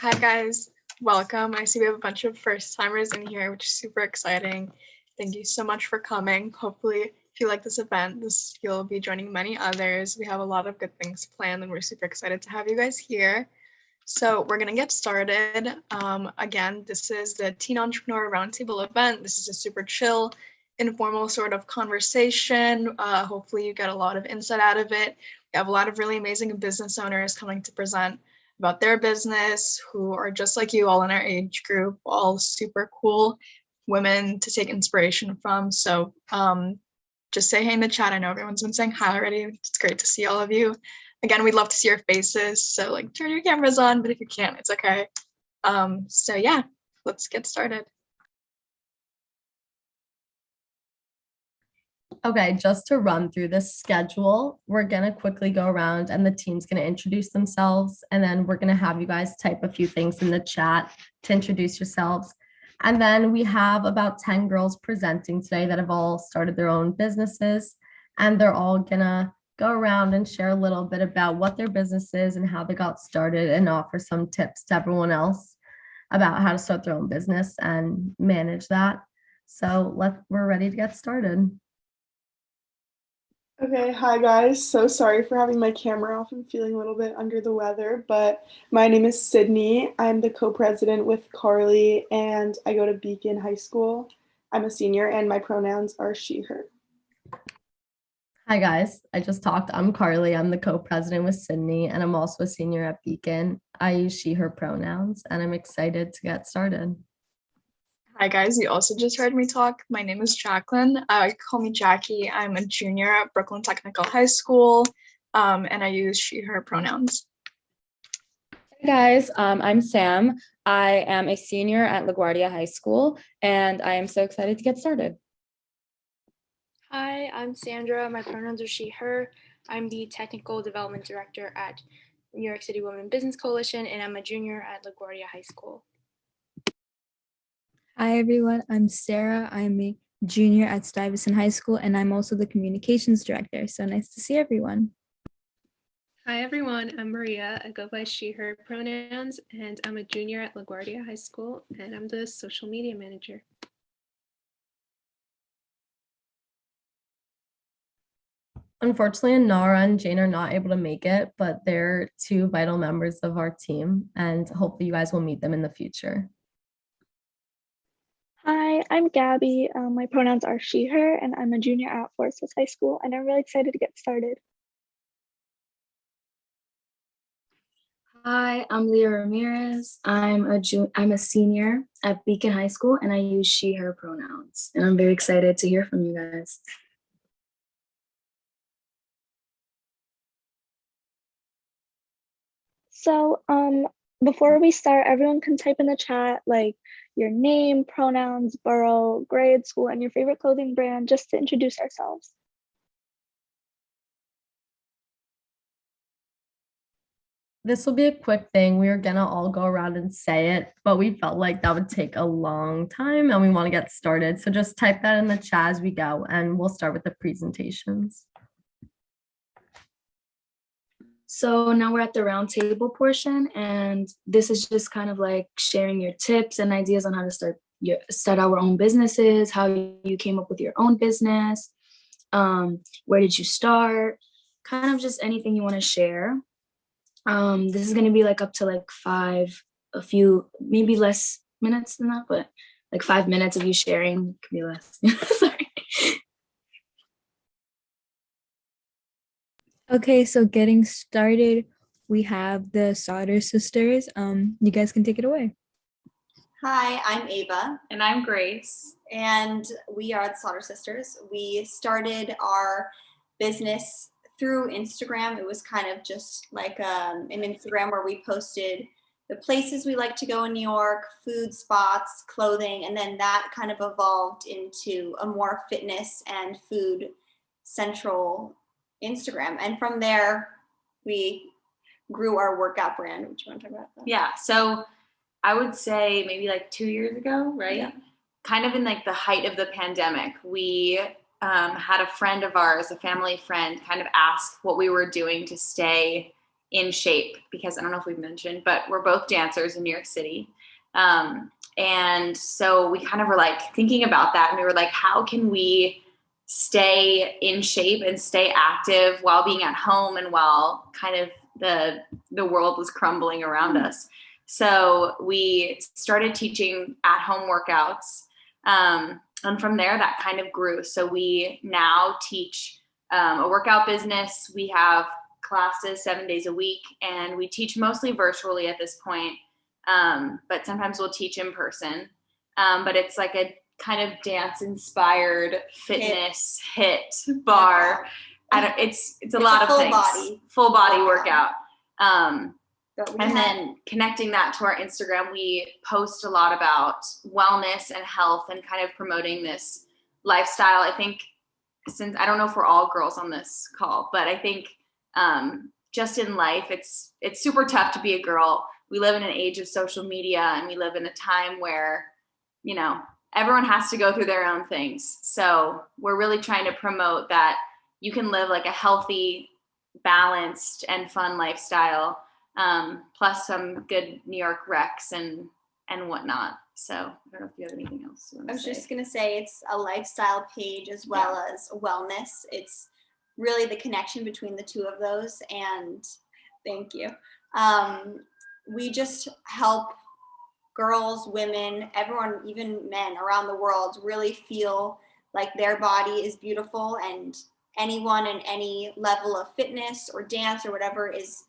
Hi guys, welcome. I see we have a bunch of first timers in here, which is super exciting. Thank you so much for coming. Hopefully, if you like this event, you'll be joining many others. We have a lot of good things planned and we're super excited to have you guys here. So we're gonna get started. Again, this is the Teen Entrepreneur Roundtable event. This is a super chill, informal sort of conversation. Hopefully you get a lot of insight out of it. We have a lot of really amazing business owners coming to present about their business who are just like you, all in our age group, all super cool women to take inspiration from. So just say hey in the chat. I know everyone's been saying hi already. It's great to see all of you. Again, we'd love to see your faces, so like turn your cameras on, but if you can't, it's okay. So yeah, let's get started. Okay, just to run through this schedule, we're gonna quickly go around and the team's gonna introduce themselves, and then we're gonna have you guys type a few things in the chat to introduce yourselves. And then we have about 10 girls presenting today that have all started their own businesses, and they're all gonna go around and share a little bit about what their business is and how they got started and offer some tips to everyone else about how to start their own business and manage that. So we're ready to get started. Okay, hi guys. So sorry for having my camera off. I'm feeling a little bit under the weather, but my name is Sydney. I'm the co-president with Carly, and I go to Beacon High School. I'm a senior, and my pronouns are she, her. Hi guys, I just talked. I'm Carly. I'm the co-president with Sydney, and I'm also a senior at Beacon. I use she, her pronouns, and I'm excited to get started. Hi guys, you also just heard me talk. My name is Jacqueline. Call me Jackie. I'm a junior at Brooklyn Technical High School, and I use she, her pronouns. Hey guys, I'm Sam. I am a senior at LaGuardia High School, and I am so excited to get started. Hi, I'm Sandra. My pronouns are she, her. I'm the Technical Development Director at New York City Women Business Coalition, and I'm a junior at LaGuardia High School. Hi everyone, I'm Sarah. I'm a junior at Stuyvesant High School, and I'm also the communications director. So nice to see everyone. Hi everyone, I'm Maria. I go by she, her pronouns, and I'm a junior at LaGuardia High School, and I'm the social media manager. Unfortunately, Nara and Jane are not able to make it, but they're two vital members of our team, and hopefully you guys will meet them in the future. Hi, I'm Gabby. My pronouns are she, her, and I'm a junior at Forest Hills High School, and I'm really excited to get started. Hi, I'm Leah Ramirez. I'm a senior at Beacon High School, and I use she, her pronouns. And I'm very excited to hear from you guys. So, before we start, everyone can type in the chat like your name, pronouns, borough, grade, school, and your favorite clothing brand just to introduce ourselves. This will be a quick thing. We are gonna all go around and say it, but we felt like that would take a long time and we want to get started. So just type that in the chat as we go, and we'll start with the presentations. So now we're at the roundtable portion, and this is just kind of like sharing your tips and ideas on how to start our own businesses, how you came up with your own business, where did you start, kind of just anything you want to share. This is going to be like up to like maybe less minutes than that, but like 5 minutes of you sharing could be less. Sorry. Okay, so getting started, we have the Sauter sisters. You guys can take it away. Hi, I'm Ava. And I'm Grace. And we are the Sauter sisters. We started our business through Instagram. It was kind of just like an Instagram where we posted the places we like to go in New York, food spots, clothing, and then that kind of evolved into a more fitness and food central Instagram. And from there, we grew our workout brand. What do you want to talk about that? Yeah, so I would say maybe like 2 years ago, right? Yeah. Kind of in like the height of the pandemic, we had a friend of ours, a family friend, kind of ask what we were doing to stay in shape, because I don't know if we've mentioned, but we're both dancers in New York City. And so we kind of were like thinking about that, and we were like, how can we stay in shape and stay active while being at home and while kind of the world was crumbling around us. So we started teaching at-home workouts. And from there, that kind of grew. So we now teach a workout business. We have classes 7 days a week, and we teach mostly virtually at this point. But sometimes we'll teach in person. But it's like a kind of dance-inspired fitness HIIT bar. It's a lot of things. Full body workout. And then connecting that to our Instagram, we post a lot about wellness and health and kind of promoting this lifestyle. I think, since I don't know if we're all girls on this call, but I think just in life, it's super tough to be a girl. We live in an age of social media, and we live in a time where, you know, everyone has to go through their own things. So we're really trying to promote that you can live like a healthy, balanced, and fun lifestyle, plus some good New York recs and whatnot. So I don't know if you have anything else you want to say. I was just going to say it's a lifestyle page as well as wellness. It's really the connection between the two of those. And thank you. We just help girls, women, everyone, even men around the world really feel like their body is beautiful, and anyone in any level of fitness or dance or whatever is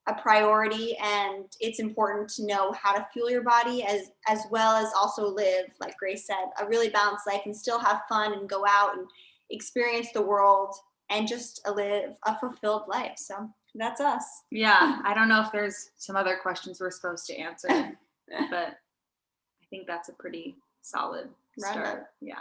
a priority. And it's important to know how to fuel your body as well as also live, like Grace said, a really balanced life and still have fun and go out and experience the world and just live a fulfilled life. So that's us. Yeah, I don't know if there's some other questions we're supposed to answer, but I think that's a pretty solid start. Yeah.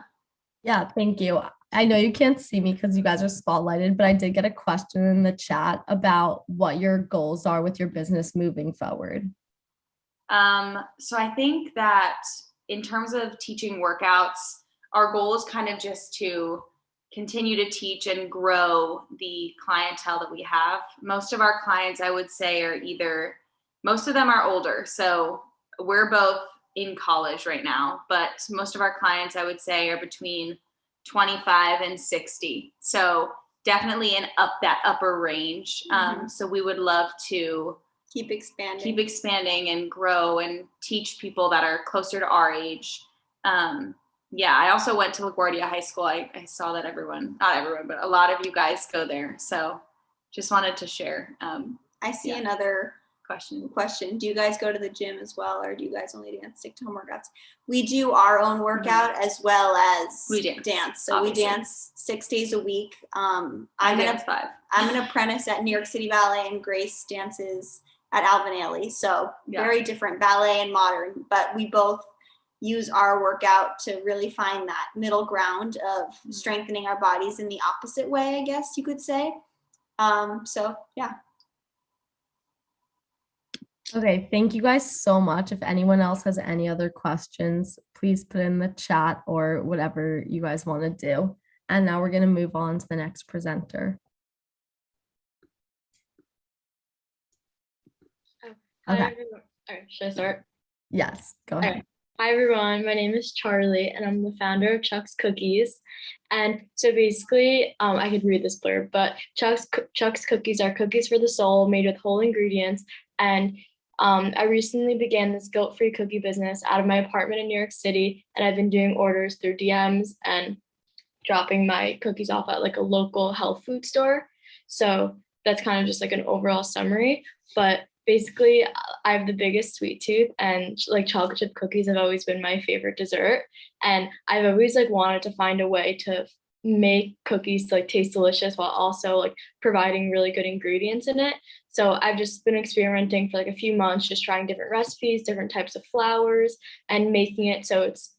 Yeah, thank you. I know you can't see me because you guys are spotlighted, but I did get a question in the chat about what your goals are with your business moving forward. So I think that in terms of teaching workouts, our goal is kind of just to continue to teach and grow the clientele that we have. Most of our clients, I would say, most of them are older. So we're both in college right now, but most of our clients, I would say, are between 25 and 60. So definitely that upper range. So we would love to keep expanding and grow and teach people that are closer to our age. Yeah, I also went to LaGuardia High School. I saw that not everyone, but a lot of you guys go there. So just wanted to share. I see another question. Do you guys go to the gym as well, or do you guys only stick to home workouts? We do our own workout as well as we dance. So obviously we dance 6 days a week. I'm an apprentice at New York City Ballet, and Grace dances at Alvin Ailey. So very different, ballet and modern, but we both use our workout to really find that middle ground of strengthening our bodies in the opposite way, I guess you could say. So yeah. Okay, thank you guys so much. If anyone else has any other questions, please put in the chat or whatever you guys want to do. And now we're going to move on to the next presenter. Hi, everyone. All right, should I start? Yes, go ahead. Right. Hi, everyone. My name is Charlie, and I'm the founder of Chuck's Cookies. And so basically, I could read this blurb, but Chuck's Cookies are cookies for the soul made with whole ingredients. And I recently began this guilt-free cookie business out of my apartment in New York City, and I've been doing orders through DMs and dropping my cookies off at like a local health food store. So that's kind of just like an overall summary. But basically, I have the biggest sweet tooth, and like chocolate chip cookies have always been my favorite dessert. And I've always like wanted to find a way to make cookies to like taste delicious while also like providing really good ingredients in it. So I've just been experimenting for like a few months, just trying different recipes, different types of flours, and making it so it's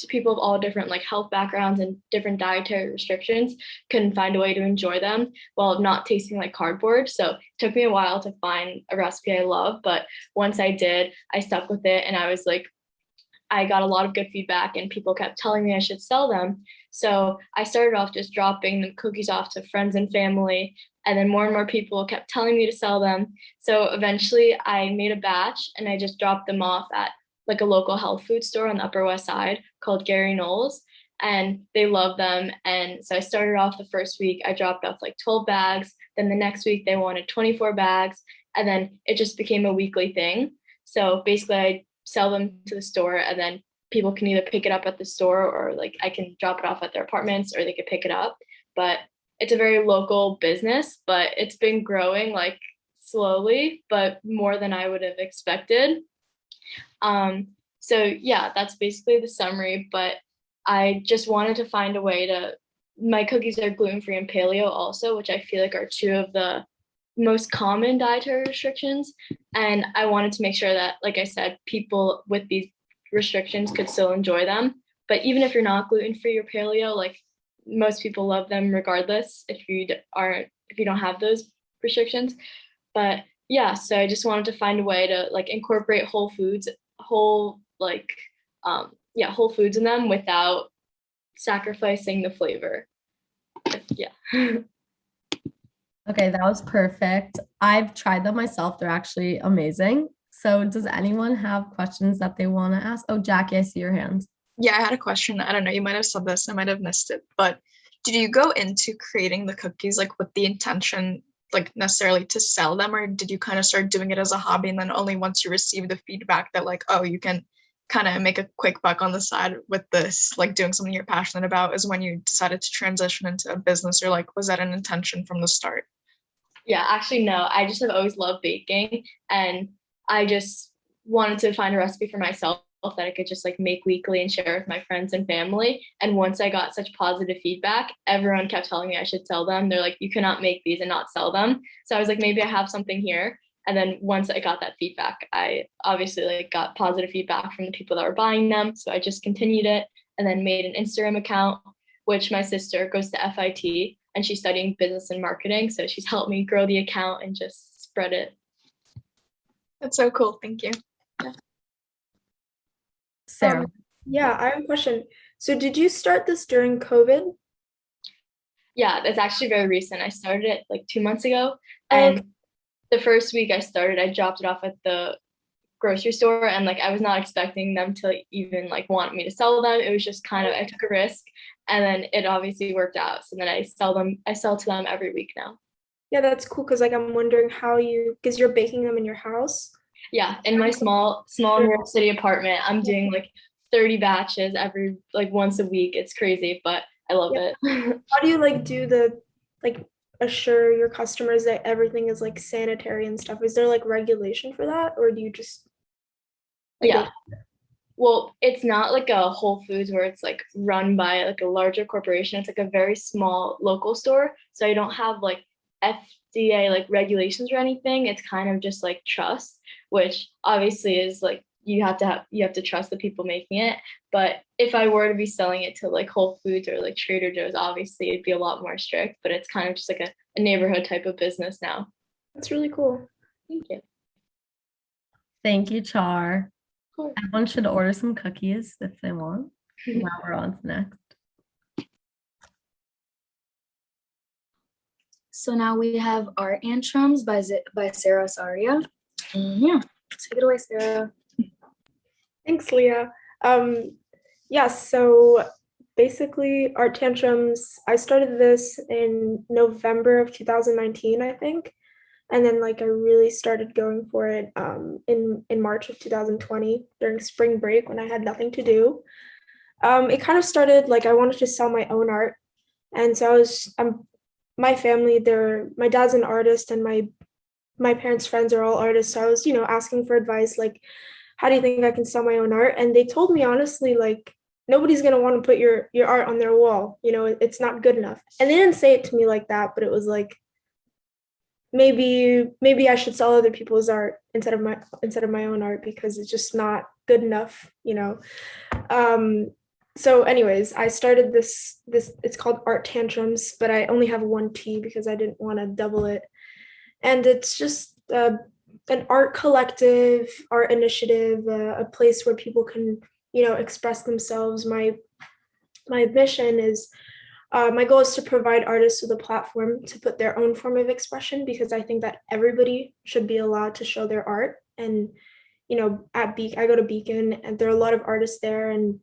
people of all different like health backgrounds and different dietary restrictions can find a way to enjoy them while not tasting like cardboard. So it took me a while to find a recipe I love, but once I did, I stuck with it, and I was like I got a lot of good feedback and people kept telling me I should sell them. So I started off just dropping the cookies off to friends and family. And then more and more people kept telling me to sell them. So eventually I made a batch and I just dropped them off at like a local health food store on the Upper West Side called Gary Knowles. And they love them. And so I started off the first week, I dropped off like 12 bags. Then the next week they wanted 24 bags. And then it just became a weekly thing. So basically I sell them to the store and then people can either pick it up at the store or like I can drop it off at their apartments or they could pick it up. But it's a very local business, but it's been growing like slowly, but more than I would have expected. So yeah, that's basically the summary, but I just wanted to find a way to, my cookies are gluten-free and paleo also, which I feel like are two of the most common dietary restrictions. And I wanted to make sure that, like I said, people with these restrictions could still enjoy them. But even if you're not gluten-free or paleo, like most people love them regardless if you don't have those restrictions. But yeah, so I just wanted to find a way to like incorporate whole foods in them without sacrificing the flavor. Yeah. Okay, that was perfect. I've tried them myself. They're actually amazing. So does anyone have questions that they want to ask? Oh, Jackie, I see your hand. Yeah, I had a question. I don't know, you might have said this, I might have missed it, but did you go into creating the cookies like with the intention like necessarily to sell them, or did you kind of start doing it as a hobby and then only once you received the feedback that like, oh, you can kind of make a quick buck on the side with this, like doing something you're passionate about, is when you decided to transition into a business, or like was that an intention from the start? Yeah, actually, no, I just have always loved baking and I just wanted to find a recipe for myself that I could just like make weekly and share with my friends and family. And once I got such positive feedback, everyone kept telling me I should sell them. They're like, you cannot make these and not sell them. So I was like, maybe I have something here. And then once I got that feedback, I obviously like got positive feedback from the people that were buying them. So I just continued it and then made an Instagram account, which my sister goes to FIT and she's studying business and marketing. So she's helped me grow the account and just spread it. That's so cool. Thank you. Yeah. Sarah. Yeah, I have a question. So did you start this during COVID? Yeah, that's actually very recent. I started it like 2 months ago. And the first week I started, I dropped it off at the grocery store and like I was not expecting them to even like want me to sell them. It was just kind of, I took a risk and then it obviously worked out. So then I sell to them every week now. Yeah, that's cool because like I'm wondering because you're baking them in your house. Yeah, in my small New York City apartment, I'm doing like 30 batches every like once a week. It's crazy, but I love it. How do you like do the like assure your customers that everything is like sanitary and stuff? Is there like regulation for that, or do you just yeah? Well, it's not like a Whole Foods where it's like run by like a larger corporation. It's like a very small local store, so I don't have like FDA like regulations or anything. It's kind of just like trust, which obviously is like you have to trust the people making it. But if I were to be selling it to like Whole Foods or like Trader Joe's, obviously it'd be a lot more strict, but it's kind of just like a neighborhood type of business now. That's really cool. Thank you. Thank you, Char. Everyone should order some cookies if they want. Now we're on to next. So now we have Art Antrums by Sarah Saria. Yeah, take it away, Sarah. Thanks, Leah. So basically Art Tantrums, I started this in November of 2019, I think. And then like I really started going for it in March of 2020 during spring break when I had nothing to do. It kind of started like I wanted to sell my own art. And so my family, my dad's an artist and my parents' friends are all artists. So I was, asking for advice, like, how do you think I can sell my own art? And they told me honestly, like, nobody's going to want to put your art on their wall. It's not good enough. And they didn't say it to me like that, but it was like, maybe I should sell other people's art instead of my own art because it's just not good enough, So anyways, I started this, it's called Art Tantrums, but I only have one T because I didn't want to double it. And it's just an art collective, art initiative, a place where people can express themselves. My mission is my goal is to provide artists with a platform to put their own form of expression, because I think that everybody should be allowed to show their art. And at Beacon, I go to Beacon, and there are a lot of artists there, and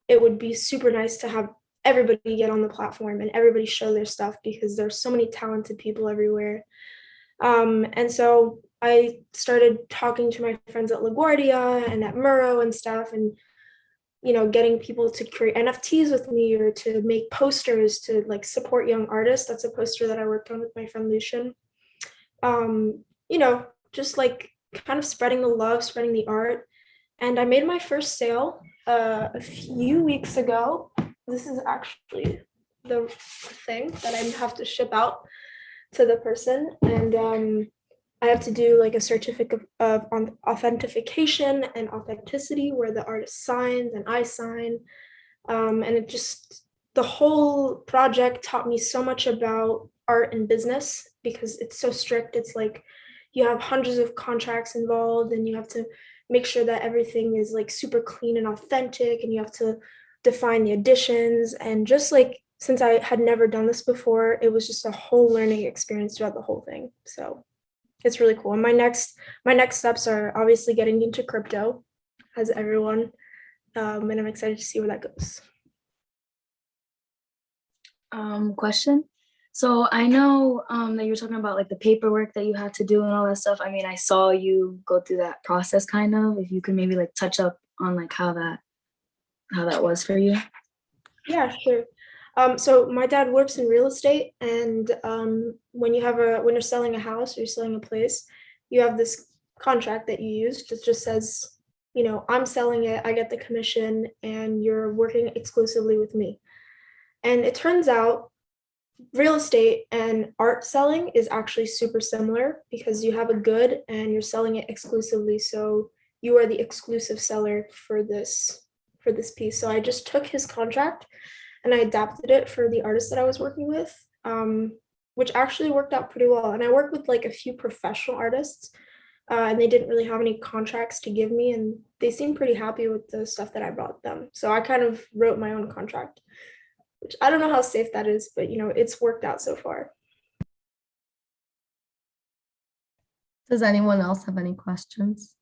it would be super nice to have everybody get on the platform and everybody show their stuff, because there's so many talented people everywhere. And so I started talking to my friends at LaGuardia and at Murrow and stuff, and getting people to create NFTs with me or to make posters to like support young artists. That's a poster that I worked on with my friend Lucian. Just like kind of spreading the love, spreading the art. And I made my first sale a few weeks ago. This is actually the thing that I have to ship out to the person. And I have to do like a certificate of authentication and authenticity where the artist signs and I sign. And the whole project taught me so much about art and business, because it's so strict. It's like you have hundreds of contracts involved, and you have to make sure that everything is like super clean and authentic, and you have to define the additions. And just like, since I had never done this before, it was just a whole learning experience throughout the whole thing. So it's really cool. And my next steps are obviously getting into crypto, as everyone, and I'm excited to see where that goes. Question. So I know that you were talking about like the paperwork that you had to do and all that stuff. I mean, I saw you go through that process kind of. If you could maybe like touch up on like how that was for you. Yeah, sure. So my dad works in real estate, and when you're selling a house or you're selling a place, you have this contract that you use that just says, I'm selling it, I get the commission, and you're working exclusively with me. And it turns out real estate and art selling is actually super similar, because you have a good and you're selling it exclusively. So you are the exclusive seller for this piece. So I just took his contract and I adapted it for the artist that I was working with, which actually worked out pretty well. And I worked with like a few professional artists, and they didn't really have any contracts to give me, and they seemed pretty happy with the stuff that I brought them. So I kind of wrote my own contract, which I don't know how safe that is, but it's worked out so far. Does anyone else have any questions?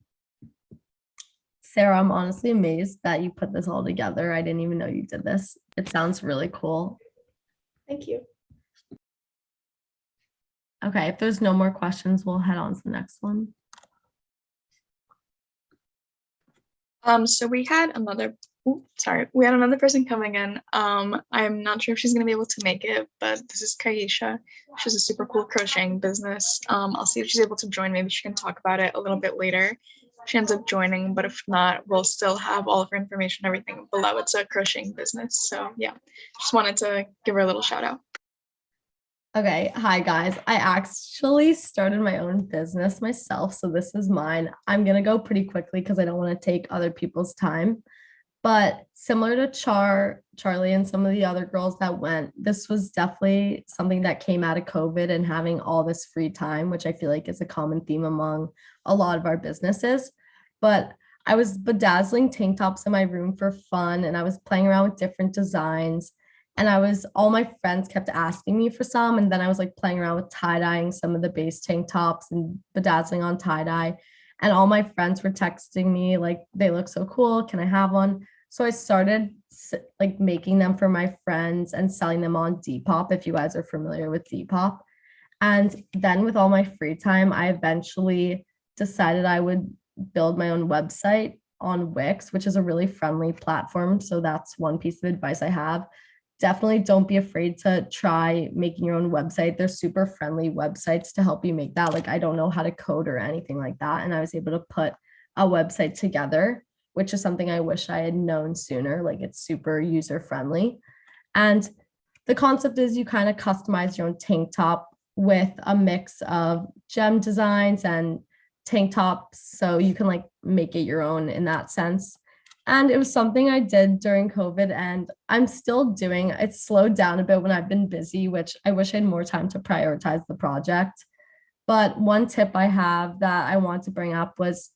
Sarah, I'm honestly amazed that you put this all together. I didn't even know you did this. It sounds really cool. Thank you. Okay, if there's no more questions, we'll head on to the next one. So we had another person coming in. I'm not sure if she's gonna be able to make it, but this is Kaisha. She has a super cool crocheting business. I'll see if she's able to join. Maybe she can talk about it a little bit later. She ends up joining, but if not, we'll still have all of her information, everything below. It's a crocheting business. So yeah, just wanted to give her a little shout out. Okay, hi guys. I actually started my own business myself, so this is mine. I'm gonna go pretty quickly because I don't want to take other people's time. But similar to Charlie and some of the other girls that went, this was definitely something that came out of COVID and having all this free time, which I feel like is a common theme among a lot of our businesses. But I was bedazzling tank tops in my room for fun, and I was playing around with different designs. And all my friends kept asking me for some. And then I was like playing around with tie-dyeing some of the base tank tops and bedazzling on tie-dye. And all my friends were texting me like, they look so cool. Can I have one? So I started like making them for my friends and selling them on Depop, if you guys are familiar with Depop. And then with all my free time, I eventually decided I would build my own website on Wix, which is a really friendly platform. So that's one piece of advice I have. Definitely don't be afraid to try making your own website. They're super friendly websites to help you make that. Like, I don't know how to code or anything like that. And I was able to put a website together, which is something I wish I had known sooner. Like, it's super user friendly. And the concept is you kind of customize your own tank top with a mix of gem designs and tank tops. So you can like make it your own in that sense. And it was something I did during COVID, and I'm still doing. It's slowed down a bit when I've been busy, which I wish I had more time to prioritize the project. But one tip I have that I want to bring up was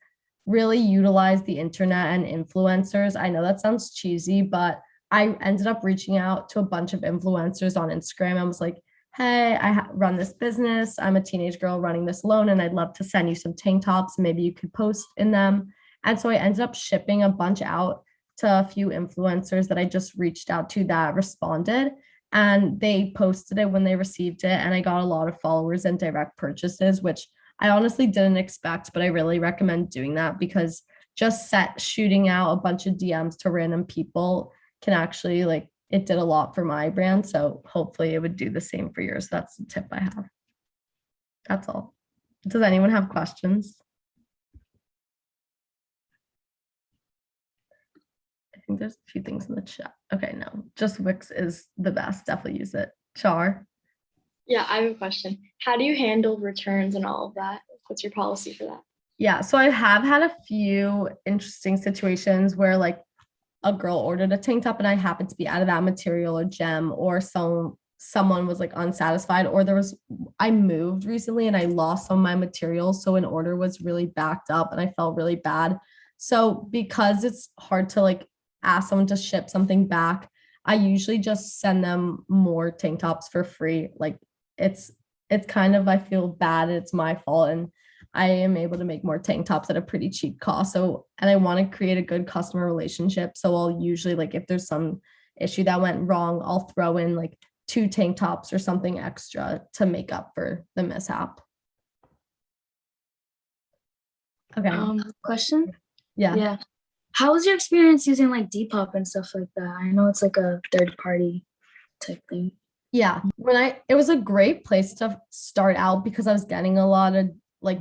really utilize the internet and influencers. I know that sounds cheesy, but I ended up reaching out to a bunch of influencers on Instagram. I was like, hey, run this business. I'm a teenage girl running this alone, and I'd love to send you some tank tops. Maybe you could post in them. And so I ended up shipping a bunch out to a few influencers that I just reached out to that responded. And they posted it when they received it. And I got a lot of followers and direct purchases, which I honestly didn't expect, but I really recommend doing that because just shooting out a bunch of DMs to random people can actually it did a lot for my brand. So hopefully it would do the same for yours. That's the tip I have. That's all. Does anyone have questions? I think there's a few things in the chat. Okay, no, just Wix is the best. Definitely use it. Char? Yeah, I have a question. How do you handle returns and all of that? What's your policy for that? Yeah, so I have had a few interesting situations where a girl ordered a tank top and I happened to be out of that material or gem, or someone was unsatisfied, or I moved recently and I lost some of my materials. So an order was really backed up and I felt really bad. So because it's hard to ask someone to ship something back, I usually just send them more tank tops for free. It's kind of, I feel bad. It's my fault. And I am able to make more tank tops at a pretty cheap cost. So, and I want to create a good customer relationship. So I'll usually if there's some issue that went wrong, I'll throw in 2 tank tops or something extra to make up for the mishap. Okay. Question? Yeah. How was your experience using Depop and stuff like that? I know it's a third party type thing. Yeah. It was a great place to start out because I was getting a lot of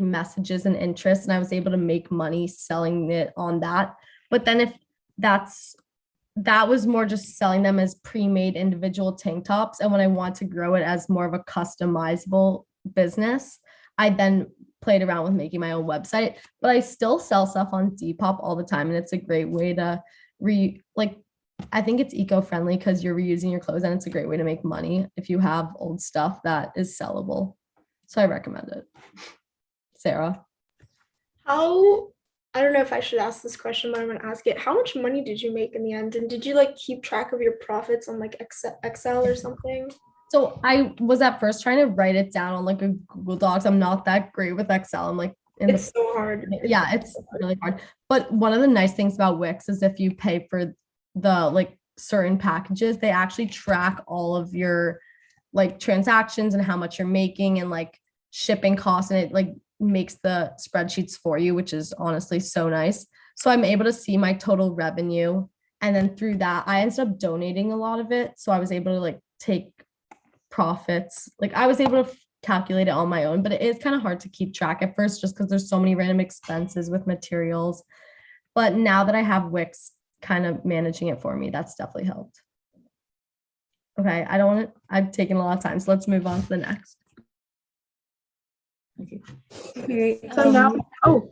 messages and interest, and I was able to make money selling it on that. But then if that was more just selling them as pre-made individual tank tops. And when I want to grow it as more of a customizable business, I then played around with making my own website, but I still sell stuff on Depop all the time. And it's a great way to I think it's eco-friendly because you're reusing your clothes, and it's a great way to make money if you have old stuff that is sellable. So I recommend it. Sarah? I don't know if I should ask this question, but I'm going to ask it. How much money did you make in the end? And did you keep track of your profits on Excel or something? So I was at first trying to write it down on a Google Docs. I'm not that great with Excel. I'm it's so hard. Yeah, it's really hard. But one of the nice things about Wix is if you pay for the certain packages, they actually track all of your transactions and how much you're making and shipping costs, and it makes the spreadsheets for you, which is honestly so nice. So I'm able to see my total revenue, and then through that I ended up donating a lot of it, so I was able to take profits. I was able to calculate it on my own, but it is kind of hard to keep track at first just because there's so many random expenses with materials. But now that I have Wix kind of managing it for me, that's definitely helped. Okay, I've taken a lot of time, so let's move on to the next. Okay. So now,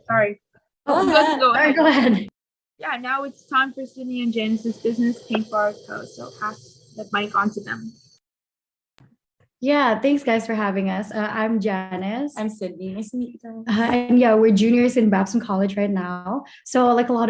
sorry. Go ahead. Yeah, now it's time for Sydney and Janice's business, Paint Bar Co. So pass the mic on to them. Yeah, thanks guys for having us. I'm Janice. I'm Sydney. Nice to meet you. And yeah, we're juniors in Babson College right now. So a lot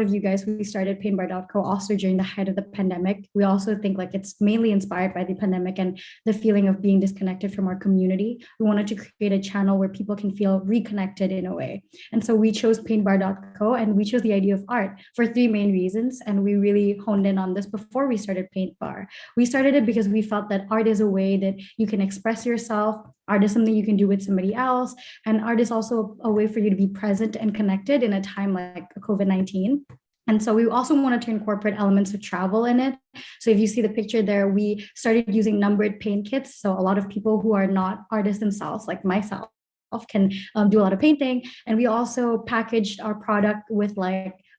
of you guys, we started paintbar.co also during the height of the pandemic. We also think it's mainly inspired by the pandemic and the feeling of being disconnected from our community. We wanted to create a channel where people can feel reconnected in a way. And so we chose paintbar.co, and we chose the idea of art for 3 main reasons. And we really honed in on this before we started Paint Bar. We started it because we felt that art is a way that you can express yourself. Art is something you can do with somebody else. And art is also a way for you to be present and connected in a time like COVID-19. And so we also wanted to incorporate elements of travel in it. So if you see the picture there, we started using numbered paint kits. So a lot of people who are not artists themselves, like myself, can do a lot of painting. And we also packaged our product with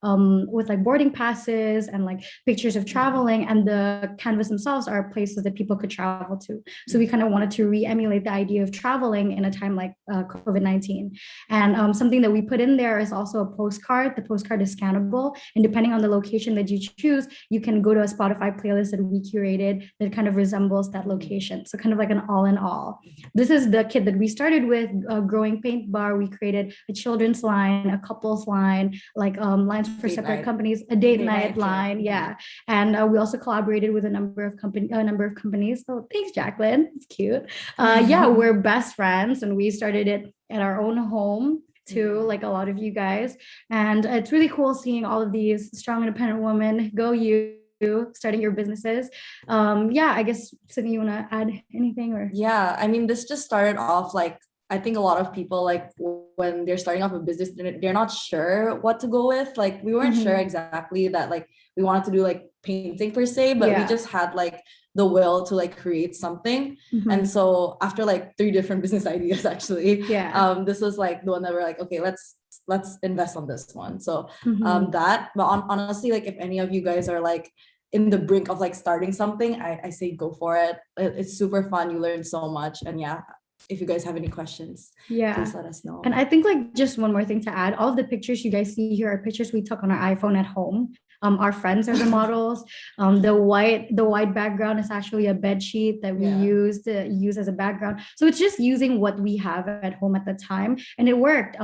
with like boarding passes and like pictures of traveling, and the canvas themselves are places that people could travel to. So we kind of wanted to re-emulate the idea of traveling in a time like COVID-19. And something that we put in there is also a postcard. The postcard is scannable, and depending on the location that you choose, you can go to a Spotify playlist that we curated that kind of resembles that location. So kind of like an all in all. This is the kit that we started with, growing Paint Bar. We created a children's line, a couples line, like lines for Date separate night. companies, a date Date night night, line, yeah. And we also collaborated with a number of companies. So thanks, Jacqueline. It's cute. Yeah, we're best friends, and we started it at our own home too, like a lot of you guys. And it's really cool seeing all of these strong, independent women go you starting your businesses. Yeah, I guess Sydney, you want to add anything? Or Yeah, I mean, this just started off like, I think a lot of people, like when they're starting off a business, they're not sure what to go with. Like we weren't sure exactly that like we wanted to do like painting per se, but we just had like the will to like create something. And so after like 3 different business ideas, actually, this was like the one that we're like, okay, let's invest on this one. So but honestly, like if any of you guys are like in the brink of like starting something, I say go for it. It's super fun. You learn so much. And yeah, if you guys have any questions, please let us know. And I think like just one more thing to add, all of the pictures you guys see here are pictures we took on our iPhone at home. Our friends are the models. The white background is actually a bed sheet that we use as a background. So it's just using what we have at home at the time, and it worked.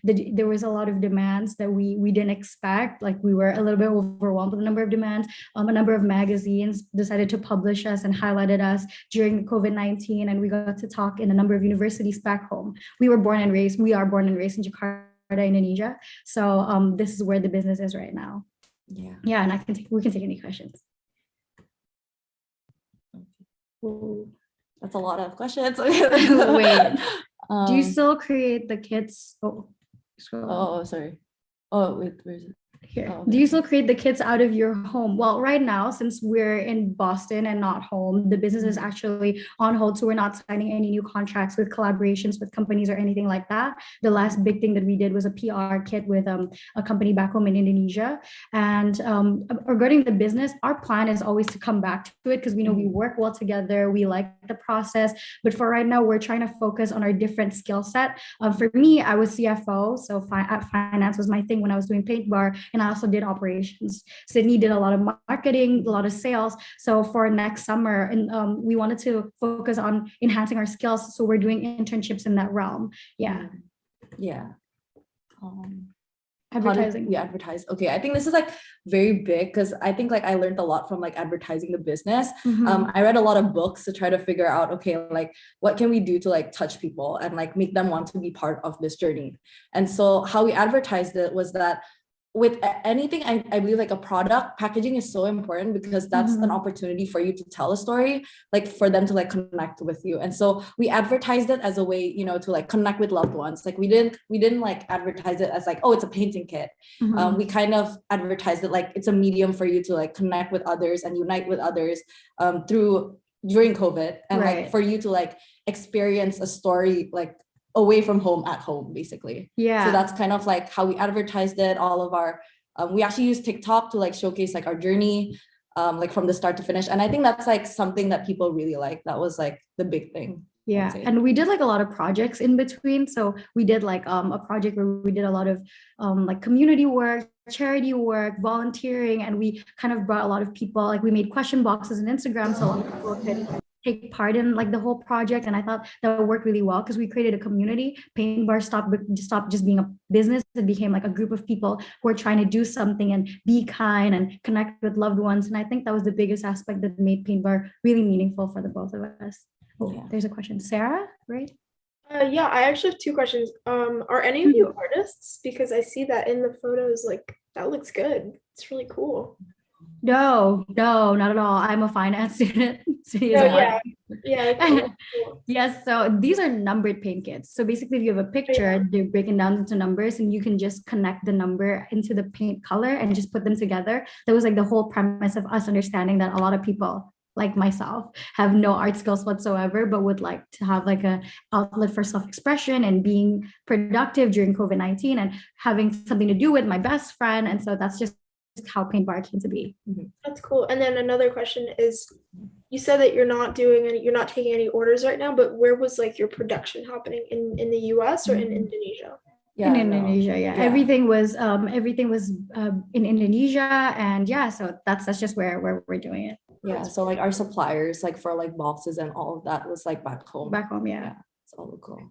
There was a lot of demands that we didn't expect. Like we were a little bit overwhelmed with the number of demands. A number of magazines decided to publish us and highlighted us during COVID-19, and we got to talk in a number of universities back home. We are born and raised in Jakarta, Indonesia. So this is where the business is right now. Yeah, and we can take any questions. That's a lot of questions. Wait, do you still create the kits? Sorry. Oh, wait, where is it? Here. Oh, okay. Do you still create the kits out of your home? Well, right now, since we're in Boston and not home, the business is actually on hold. So we're not signing any new contracts with collaborations with companies or anything like that. The last big thing that we did was a PR kit with a company back home in Indonesia. And regarding the business, our plan is always to come back to it because we know we work well together. We like the process. But for right now, we're trying to focus on our different skill set. For me, I was CFO. So finance was my thing when I was doing Paint Bar. And I also did operations. Sydney did a lot of marketing, a lot of sales. So for next summer, and we wanted to focus on enhancing our skills. So we're doing internships in that realm. Yeah. Advertising. We advertise. Okay, I think this is like very big because I think like I learned a lot from like advertising the business. I read a lot of books to try to figure out, okay, like what can we do to like touch people and like make them want to be part of this journey. And so how we advertised it was that with anything, I believe like a product, packaging is so important because that's an opportunity for you to tell a story, like for them to like connect with you. And so we advertised it as a way, you know, to like connect with loved ones. Like we didn't like advertise it as like, oh, it's a painting kit. We kind of advertised it like it's a medium for you to like connect with others and unite with others during COVID, and like for you to like experience a story like away from home at home, basically. So that's kind of like how we advertised it. All of our we actually use TikTok to like showcase like our journey, like from the start to finish. And I think that's like something that people really like. That was like the big thing. Yeah, and we did like a lot of projects in between. So we did like a project where we did a lot of like community work, charity work, volunteering, and we kind of brought a lot of people. Like we made question boxes on Instagram so a lot of people could take part in like the whole project. And I thought that worked really well because we created a community. Paint Bar stopped just being a business. It became like a group of people who are trying to do something and be kind and connect with loved ones. And I think that was the biggest aspect that made Paint Bar really meaningful for the both of us. There's a question. Sarah, right? Yeah, I actually have 2 questions. Are any of you artists? Because I see that in the photos, like that looks good. It's really cool. No, not at all. I'm a finance student. Yes, so these are numbered paint kits. So basically if you have a picture, they're broken down into numbers and you can just connect the number into the paint color and just put them together. That was like the whole premise of us understanding that a lot of people like myself, have no art skills whatsoever, but would like to have like a outlet for self-expression and being productive during COVID-19 and having something to do with my best friend. And so that's just how Paint Bar came to be. That's cool. And then another question is, you said that you're not taking any orders right now, but where was like your production happening in the US or in Indonesia? In Indonesia, yeah. Everything was in Indonesia, and yeah, so that's just where we're doing it. Yeah, so like our suppliers, like for like boxes and all of that was like back home. Yeah. It's all cool.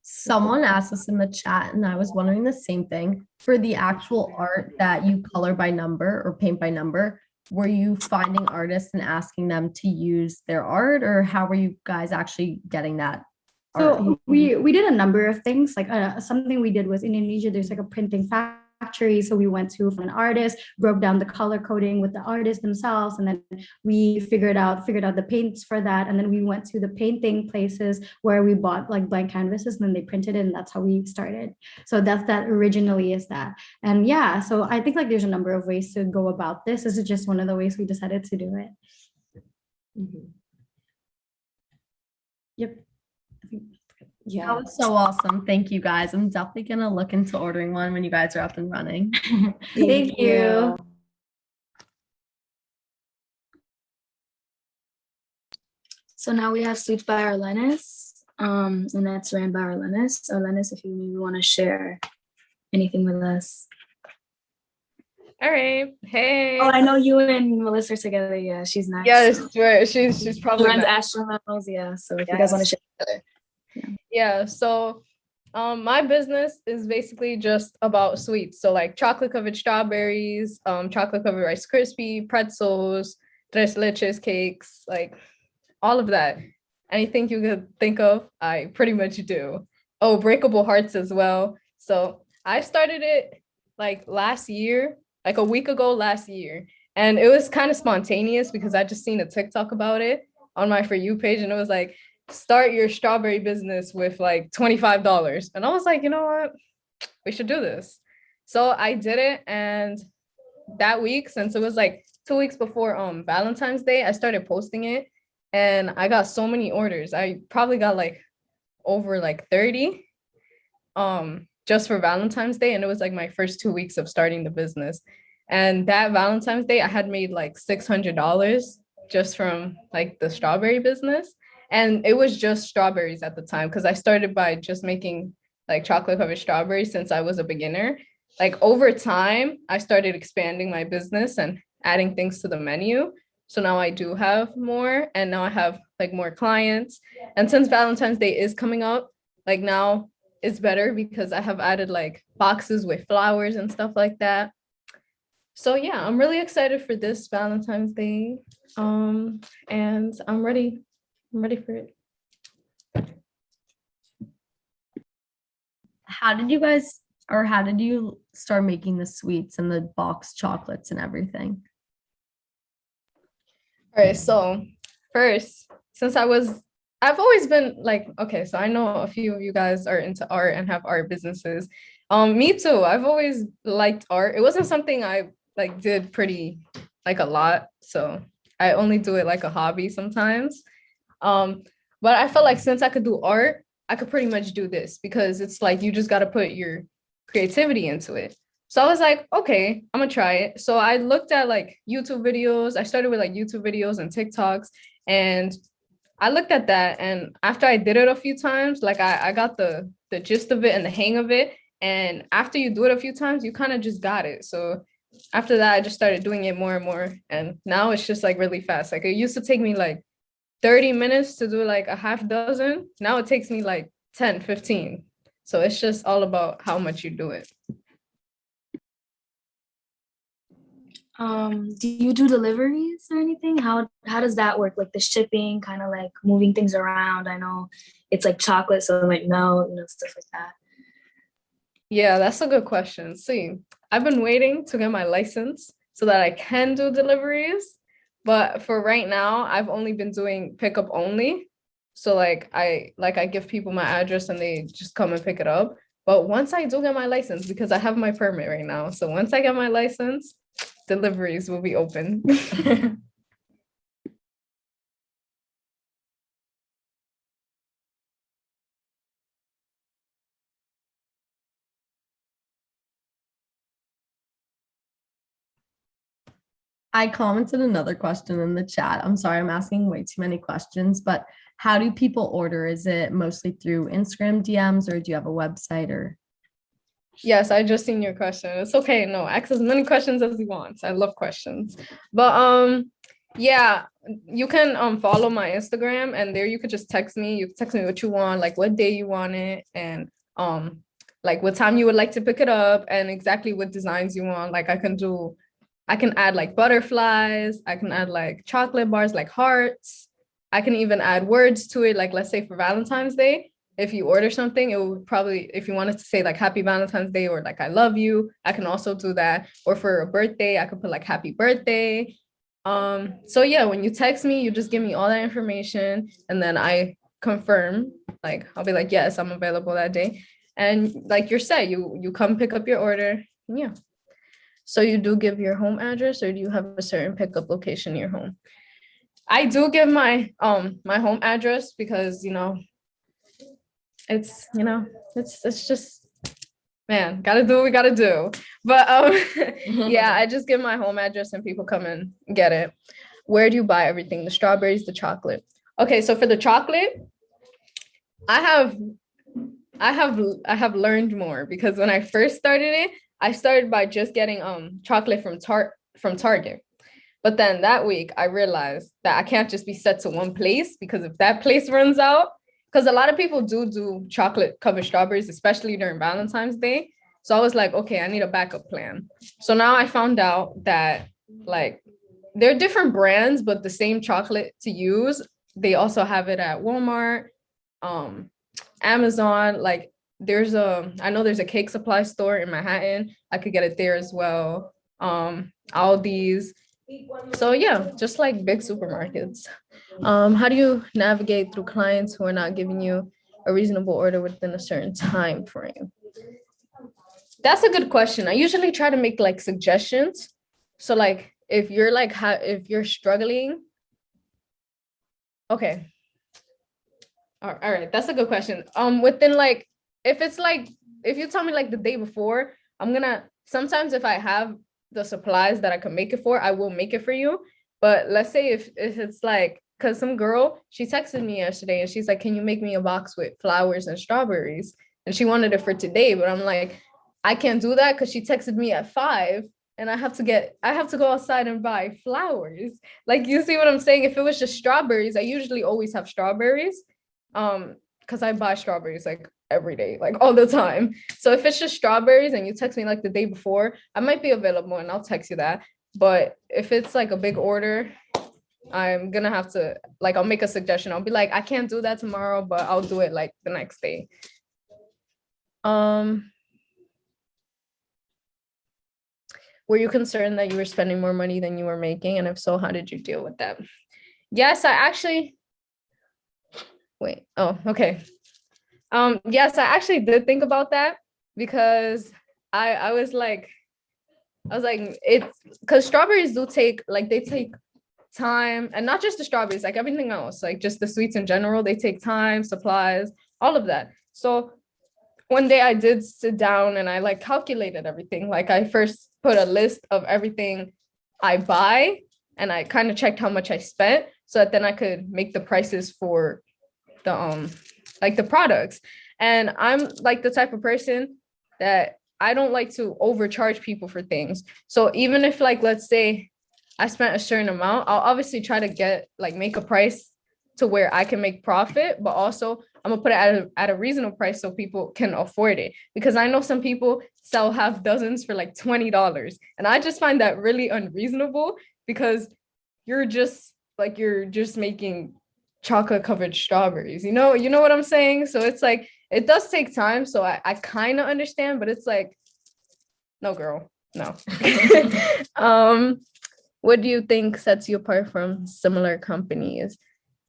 Someone asked us in the chat, and I was wondering the same thing. For the actual art that you color by number or paint by number, were you finding artists and asking them to use their art, or how were you guys actually getting that art? So we did a number of things. Like something we did was in Indonesia, there's like a printing factory. So we went to an artist, broke down the color coding with the artists themselves, and then we figured out the paints for that. And then we went to the painting places where we bought like blank canvases, and then they printed it, and that's how we started. So that originally is that. And yeah, so I think like there's a number of ways to go about this. This is just one of the ways we decided to do it. Yep. Yeah, that was so awesome. Thank you guys. I'm definitely gonna look into ordering one when you guys are up and running. Thank you. So now we have Sweets by Arlenis, and that's ran by Arlenis. Arlenis, if you maybe want to share anything with us. All right. Hey. Oh, I know you and Melissa are together. Yeah, she's nice. Yes, right. She's probably runs nice. Astronauts. Yeah. So if you guys want to share together. Yeah. So my business is basically just about sweets. So like chocolate covered strawberries, chocolate covered Rice Krispie, pretzels, tres leches cakes, like all of that. Anything you could think of, I pretty much do. Oh, breakable hearts as well. So I started it like last year, like a week ago last year. And it was kind of spontaneous because I just seen a TikTok about it on my For You page. And it was like, start your strawberry business with like $25. And I was like, you know what? We should do this. So I did it. And that week, since it was like 2 weeks before Valentine's Day, I started posting it. And I got so many orders. I probably got like over like 30 just for Valentine's Day. And it was like my first 2 weeks of starting the business. And that Valentine's Day, I had made like $600 just from like the strawberry business. And it was just strawberries at the time because I started by just making like chocolate covered strawberries since I was a beginner. Like over time, I started expanding my business and adding things to the menu. So now I do have more, and now I have like more clients. And since Valentine's Day is coming up, like now it's better because I have added like boxes with flowers and stuff like that. So yeah, I'm really excited for this Valentine's Day. And I'm ready for it. How did you start making the sweets and the box chocolates and everything? All right, so first, since I've always been like, okay, so I know a few of you guys are into art and have art businesses. Me too. I've always liked art. It wasn't something I like did pretty like a lot. So I only do it like a hobby sometimes. But I felt like since I could do art, I could pretty much do this because it's like you just got to put your creativity into it. So I was like, okay, I'm gonna try it. So I looked at like YouTube videos. I started with like YouTube videos and TikToks, and I looked at that. And after I did it a few times, like I got the gist of it and the hang of it. And after you do it a few times, you kind of just got it. So after that, I just started doing it more and more. And now it's just like really fast. Like it used to take me like 30 minutes to do like a half dozen. Now it takes me like 10, 15. So it's just all about how much you do it. Do you do deliveries or anything? How does that work? Like the shipping, kind of like moving things around. I know it's like chocolate, so like no, stuff like that. Yeah, that's a good question. See, I've been waiting to get my license so that I can do deliveries. But for right now, I've only been doing pickup only. So like I give people my address and they just come and pick it up. But once I do get my license, because I have my permit right now. So once I get my license, deliveries will be open. I commented another question in the chat. I'm sorry, I'm asking way too many questions, but how do people order? Is it mostly through Instagram DMs or do you have a website or? Yes, I just seen your question. It's okay. No, ask as many questions as you want. I love questions. But yeah, you can follow my Instagram and there you could just text me. You can text me what you want, like what day you want it and like what time you would like to pick it up and exactly what designs you want. Like I can add like butterflies, I can add like chocolate bars, like hearts. I can even add words to it. Like let's say for Valentine's Day, if you order something, it would probably, if you wanted to say like Happy Valentine's Day or like I love you, I can also do that. Or for a birthday, I could put like happy birthday. So yeah, when you text me, you just give me all that information and then I confirm, like I'll be like, yes, I'm available that day. And like you're set, you come pick up your order. Yeah. So you do give your home address or do you have a certain pickup location near home? I do give my my home address because it's it's just, man, gotta do what we gotta do. But yeah, I just give my home address and people come and get it. Where do you buy everything? The strawberries, the chocolate. Okay, so for the chocolate, I have learned more because when I first started it, I started by just getting chocolate from Target. But then that week I realized that I can't just be set to one place because if that place runs out, because a lot of people do chocolate covered strawberries, especially during Valentine's Day. So I was like, okay, I need a backup plan. So now I found out that like there are different brands, but the same chocolate to use. They also have it at Walmart, Amazon, like I know there's a cake supply store in Manhattan. I could get it there as well. Aldi's. So yeah, just like big supermarkets. How do you navigate through clients who are not giving you a reasonable order within a certain time frame? That's a good question. I usually try to make like suggestions. So like if you're like if you're struggling, okay. All right, that's a good question. Within like, if you tell me like the day before, sometimes if I have the supplies that I can make it for, I will make it for you. But let's say if it's like, cause some girl, she texted me yesterday and she's like, can you make me a box with flowers and strawberries? And she wanted it for today, but I'm like, I can't do that because she texted me at 5 and I have to go outside and buy flowers. Like, you see what I'm saying? If it was just strawberries, I usually always have strawberries. Because I buy strawberries like every day, like all the time. So if it's just strawberries and you text me like the day before, I might be available and I'll text you that. But if it's like a big order, I'm gonna have to, like, I'll make a suggestion. I'll be like, I can't do that tomorrow, but I'll do it like the next day. Were you concerned that you were spending more money than you were making? And if so, how did you deal with that? Yes, I actually, wait, oh, okay. Yes, I actually did think about that because I was like, it's because strawberries do take, like, they take time, and not just the strawberries, like everything else, like just the sweets in general, they take time, supplies, all of that. So one day I did sit down and I like calculated everything. Like I first put a list of everything I buy and I kind of checked how much I spent so that then I could make the prices for the like the products. And I'm like the type of person that I don't like to overcharge people for things. So even if, like, let's say I spent a certain amount, I'll obviously try to make a price to where I can make profit, but also I'm gonna put it at a reasonable price so people can afford it. Because I know some people sell half dozens for like $20. And I just find that really unreasonable because you're just making chocolate covered strawberries, you know what I'm saying? So it's like, it does take time. So I kind of understand, but it's like, no, girl, no. What do you think sets you apart from similar companies?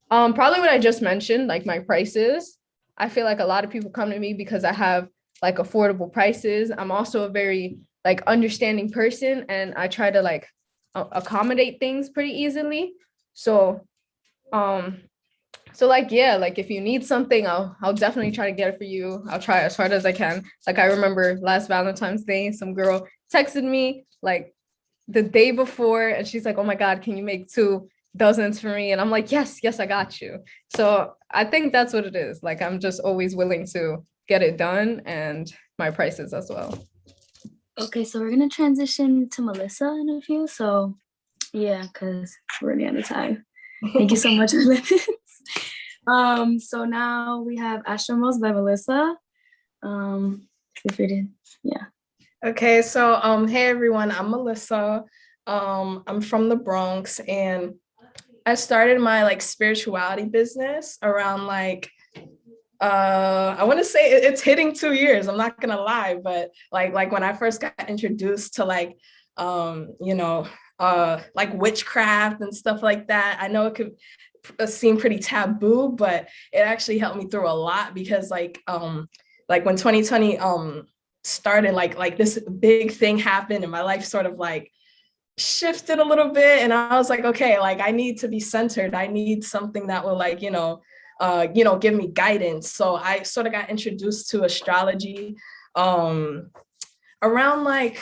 Probably what I just mentioned, like my prices. I feel like a lot of people come to me because I have like affordable prices. I'm also a very like understanding person, and I try to like accommodate things pretty easily. So like, yeah, like if you need something, I'll definitely try to get it for you. I'll try as hard as I can. Like I remember last Valentine's Day, some girl texted me like the day before, and she's like, oh my God, can you make 2 dozens for me? And I'm like, yes, I got you. So I think that's what it is. Like I'm just always willing to get it done, and my prices as well. Okay, so we're gonna transition to Melissa in a few. So yeah, because we're running out of time. Thank you so much, Olympics. So now we have Astromos by Melissa. Feel free to, yeah. Okay, so hey everyone, I'm Melissa. I'm from the Bronx, and I started my like spirituality business around like I want to say it's hitting 2 years. I'm not gonna lie, but like when I first got introduced to like like witchcraft and stuff like that. I know it could seem pretty taboo, but it actually helped me through a lot, because like when 2020 started, like this big thing happened and my life sort of like shifted a little bit, and I was like, okay, like I need to be centered. I need something that will like give me guidance. So I sort of got introduced to astrology around like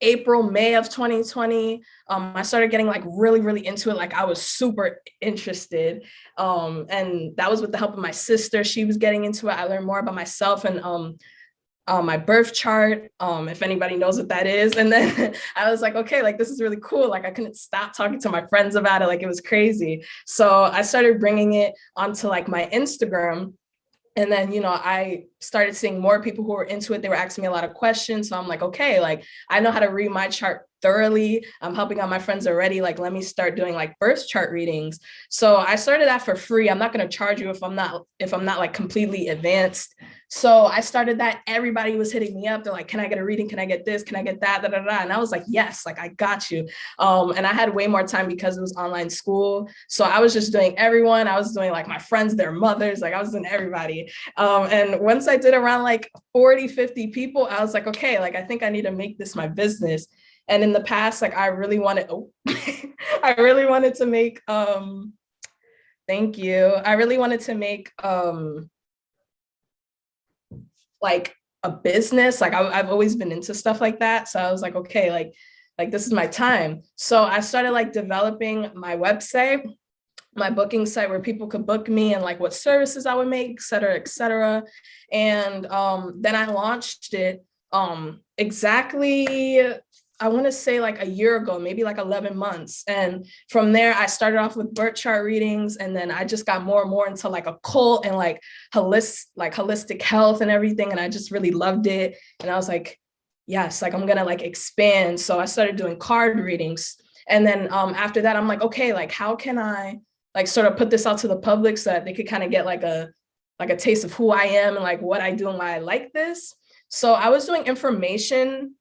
April, May of 2020. I started getting like really into it. Like I was super interested. And that was with the help of my sister. She was getting into it. I learned more about myself and my birth chart, if anybody knows what that is. And then I was like, okay, like this is really cool. Like I couldn't stop talking to my friends about it. Like it was crazy. So I started bringing it onto like my Instagram. And then, I started seeing more people who were into it. They were asking me a lot of questions. So I'm like, okay, like I know how to read my chart thoroughly. I'm helping out my friends already. Like, let me start doing like birth chart readings. So I started that for free. I'm not going to charge you if I'm not like completely advanced. So I started that. Everybody was hitting me up. They're like, can I get a reading? Can I get this? Can I get that? And I was like, yes, like I got you. And I had way more time because it was online school. So I was just doing everyone. I was doing like my friends, their mothers, like I was doing everybody. And once I did around like 40, 50 people, I was like, okay, like I think I need to make this my business. And in the past, like I really wanted to make, thank you. I really wanted to make like a business. Like I've always been into stuff like that. So I was like, okay, like this is my time. So I started like developing my website, my booking site where people could book me and like what services I would make, et cetera, et cetera. And then I launched it exactly, I want to say like a year ago, maybe like 11 months. And from there, I started off with birth chart readings. And then I just got more and more into like occult and like holistic health and everything. And I just really loved it. And I was like, yes, like I'm going to like expand. So I started doing card readings. And then after that, I'm like, okay, like how can I like sort of put this out to the public so that they could kind of get like a taste of who I am and like what I do and why I like this. So I was doing information.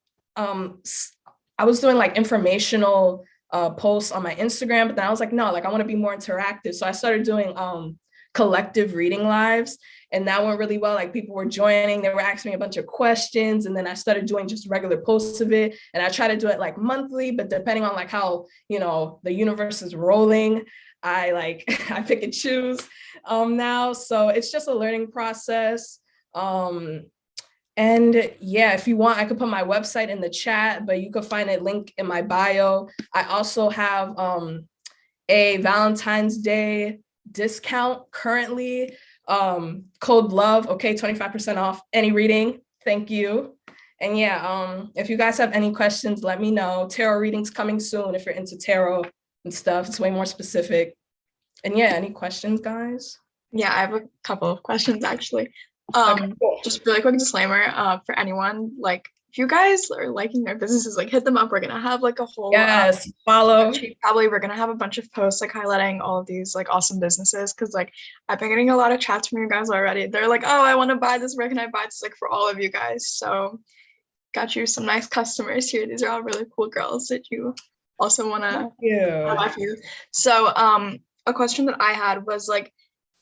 I was doing like informational posts on my Instagram, but then I was like, no, like I want to be more interactive. So I started doing collective reading lives, and that went really well. Like people were joining, they were asking me a bunch of questions, and then I started doing just regular posts of it. And I try to do it like monthly, but depending on like how, the universe is rolling, I pick and choose now. So it's just a learning process. And yeah, if you want, I could put my website in the chat, but you could find a link in my bio. I also have a Valentine's Day discount currently, code LOVE, okay, 25% off any reading. Thank you. And yeah, if you guys have any questions, let me know. Tarot readings coming soon if you're into tarot and stuff. It's way more specific. And yeah, any questions, guys? Yeah, I have a couple of questions actually. Okay, cool. Just really quick disclaimer for anyone, like if you guys are liking their businesses, like hit them up. We're gonna have like a whole follow. Probably we're gonna have a bunch of posts like highlighting all of these like awesome businesses, because like I've been getting a lot of chats from you guys already. They're like, oh, I want to buy this. Where can I buy this? Like for all of you guys. So got you some nice customers here. These are all really cool girls that you also want to have. So a question that I had was like,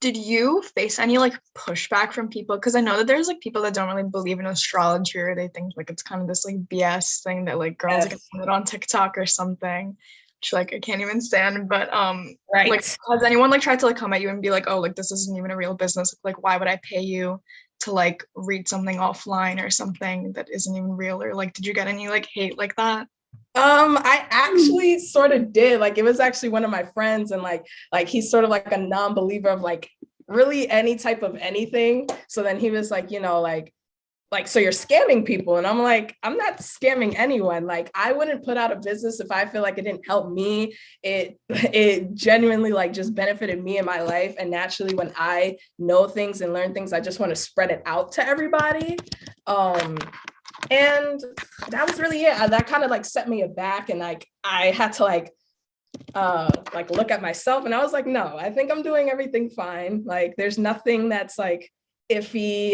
Did you face any like pushback from people? Because I know that there's like people that don't really believe in astrology, or they think like it's kind of this like BS thing that like girls like put it on TikTok or something, which like I can't even stand. But like has anyone like tried to like come at you and be like, oh, like this isn't even a real business? Like why would I pay you to like read something offline or something that isn't even real? Or like did you get any like hate like that? I actually sort of did. Like it was actually one of my friends, and like he's sort of like a non-believer of like really any type of anything. So then he was like, you know, like so you're scamming people. And I'm like, I'm not scamming anyone. Like I wouldn't put out a business if I feel like it didn't help me. It genuinely like just benefited me in my life. And naturally when I know things and learn things, I just want to spread it out to everybody. And that was really it. That kind of like set me aback, and like I had to like look at myself, and I was like, no, I think I'm doing everything fine. Like there's nothing that's like iffy.